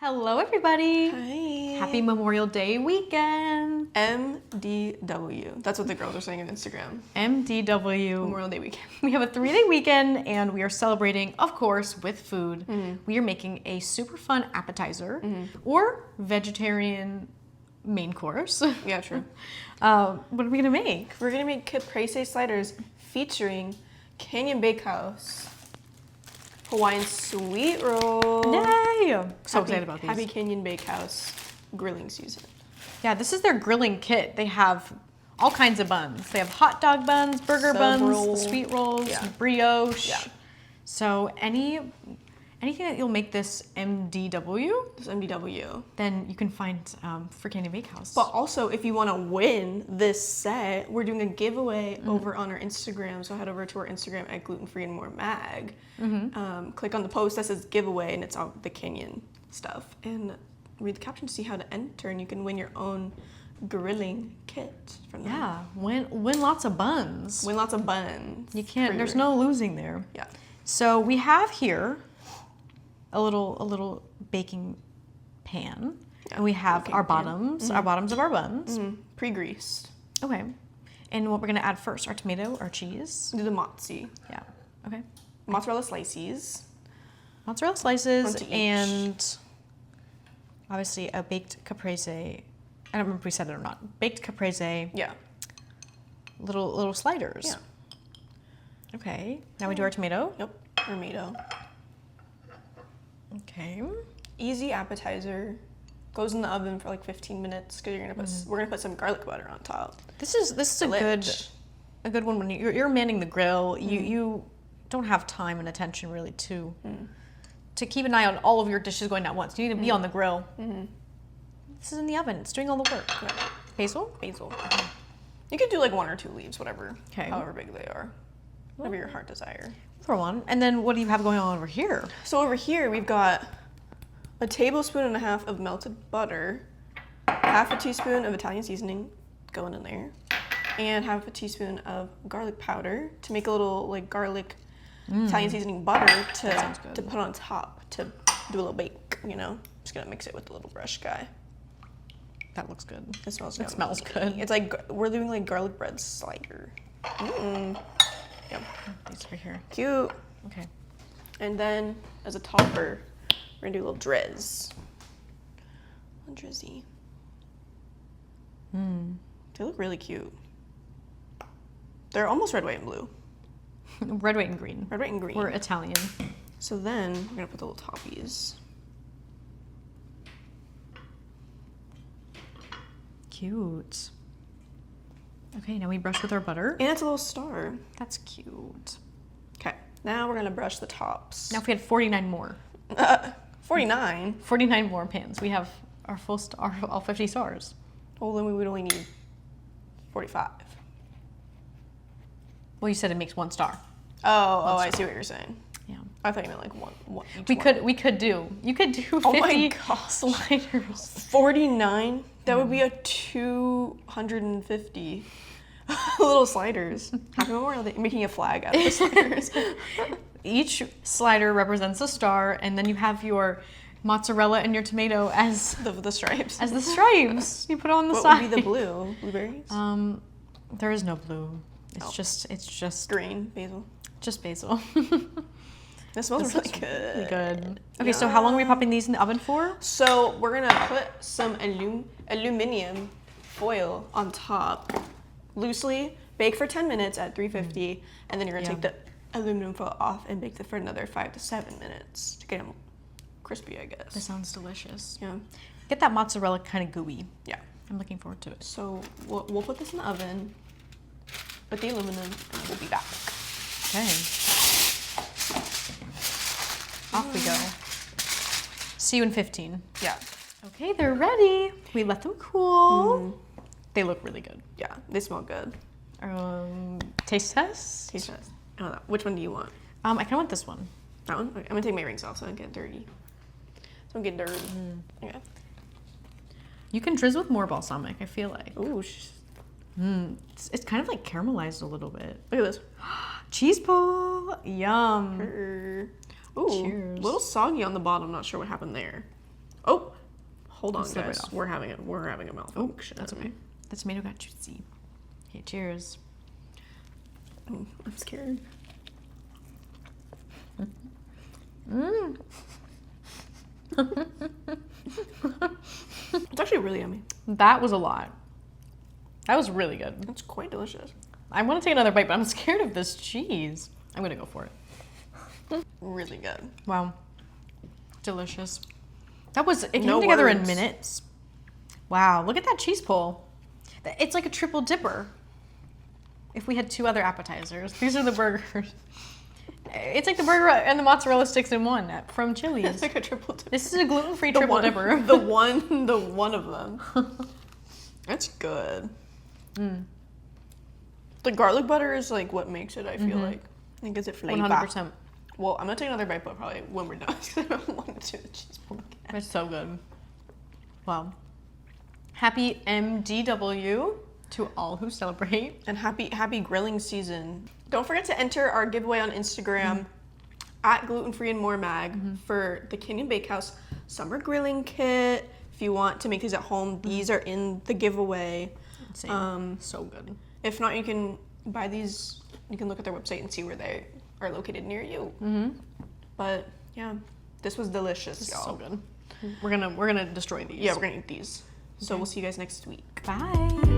Hello, everybody. Hi. Happy Memorial Day weekend. MDW. That's what the girls are saying on Instagram. MDW. Memorial Day weekend. We have a 3-day weekend and we are celebrating, of course, with food. We are making a super fun appetizer or vegetarian main course. Yeah, true. What are we gonna make? We're gonna make Caprese Sliders featuring Canyon Bakehouse Hawaiian sweet roll. Yay! So excited about these. Happy Canyon Bakehouse grilling season. Yeah, this is their grilling kit. They have all kinds of buns. They have hot dog buns, burger buns, roll. sweet rolls, Yeah. brioche. Yeah. So anything that you'll make this MDW, This MDW. then you can find for Canyon Bakehouse. But also, if you want to win this set, we're doing a giveaway over on our Instagram. So head over to our Instagram at Gluten-Free and More Mag. Click on the post that says giveaway, and it's all the Canyon stuff. And read the caption to see how to enter, and you can win your own grilling kit from them. Yeah, win lots of buns. Win lots of buns. You can't. There's no losing there. Yeah. So we have here a little baking pan, and we have our bottoms, our bottoms of our buns. Pre-greased. Okay. And what we're gonna add first, our tomato, our cheese. Do the mozzi. Yeah. Okay. Mozzarella slices. Mozzarella slices One to each. and obviously a baked caprese. I don't remember if we said it or not. Baked caprese, Yeah. little sliders. Yeah. Okay. Now we do our tomato. Yep. Tomato. Okay. Easy appetizer. Goes in the oven for like 15 minutes because you're gonna put we're gonna put some garlic butter on top. This is a good one when you're manning the grill. You don't have time and attention really to keep an eye on all of your dishes going at once. You need to be on the grill. This is in the oven. It's doing all the work. Yeah. Basil. Basil. You could do like 1 or 2 leaves, whatever. Okay. However big they are. Whatever your heart desire. Throw on. And then what do you have going on over here? So over here we've got a tablespoon and a half of melted butter, half a teaspoon of Italian seasoning going in there, and half a teaspoon of garlic powder to make a little like garlic Italian seasoning butter to put on top to do a little bake, you know? Just gonna mix it with the little brush guy. That looks good. It smells It smells good. It's like we're doing like garlic bread slider. Yep. These over here. Cute. Okay. And then as a topper, we're gonna do a little drizz. A drizzy. They look really cute. They're almost red, white, and blue. Red, white, and green. Red, white, and green. We're Italian. So then we're gonna put the little toppies. Cute. Okay, now we brush with our butter. And it's a little star. That's cute. Okay, now we're gonna brush the tops. Now if we had 49 more. 49. 49 more pans. We have our full star, all 50 stars. Well, then we would only need 45. Well, you said it makes 1 star. Oh, I see what you're saying. Yeah. I thought you meant like one each We one. could do. You could do 50 Oh my gosh. sliders. 49? That would be a 250 little sliders. Happy Memorial Day. Making a flag out of the sliders. Each slider represents a star, and then you have your mozzarella and your tomato as The stripes. the stripes. You put it on the What side. would be the blue? Blueberries? There is no blue. It's just Green. Basil. just basil. This smells really good. Really good. Okay, so how long are we popping these in the oven for? So we're gonna put some aluminum foil on top, loosely, bake for 10 minutes at 350, and then you're gonna take the aluminum foil off and bake them for another 5 to 7 minutes to get them crispy, I guess. That sounds delicious. Yeah. Get that mozzarella kind of gooey. Yeah. I'm looking forward to it. So we'll put this in the oven with the aluminum, and we'll be back. Okay. Off we go. See you in 15. Yeah. Okay, they're ready. We let them cool. They look really good. Yeah, they smell good. Taste test? Taste test. Oh, which one do you want? I kind of want this one. That one? Okay, I'm gonna take my rings off so I don't get dirty. So I don't get dirty. Okay. You can drizzle with more balsamic, I feel like. Ooh, It's kind of like caramelized a little bit. look at this. Cheese pull. Yum. Ooh, Cheers. a little soggy on the bottom. Not sure what happened there. Oh, hold on, Slip right guys. off. We're having a malfunction. That's okay. The tomato got juicy. Okay, cheers. Oh, I'm scared. It's actually really yummy. That was a lot. That was really good. It's quite delicious. I want to take another bite, but I'm scared of this cheese. I'm gonna go for it. Really good. Wow. Delicious. It came No together in words. minutes. Wow, look at that cheese pull. It's like a triple dipper. If we had 2 other appetizers, these are the burgers. It's like the burger and the mozzarella sticks in one from Chili's. It's like a triple dip. This is a gluten-free triple dipper. The one of them. That's good. The garlic butter is like what makes it, I feel like. It gives it flavor. 100%. Well, I'm gonna take another bite, but probably when we're done, because I don't want to do the cheese pull again. It's so good. Wow. Happy MDW to all who celebrate. And happy grilling season. Don't forget to enter our giveaway on Instagram at Gluten-Free and More Mag for the Canyon Bakehouse Summer Grilling Kit. If you want to make these at home, these are in the giveaway. Insane. So good. If not, you can buy these. You can look at their website and see where they are located near you. But yeah, this was delicious, y'all. So good. We're gonna destroy these. Yeah, we're gonna eat these. So we'll see you guys next week. Bye.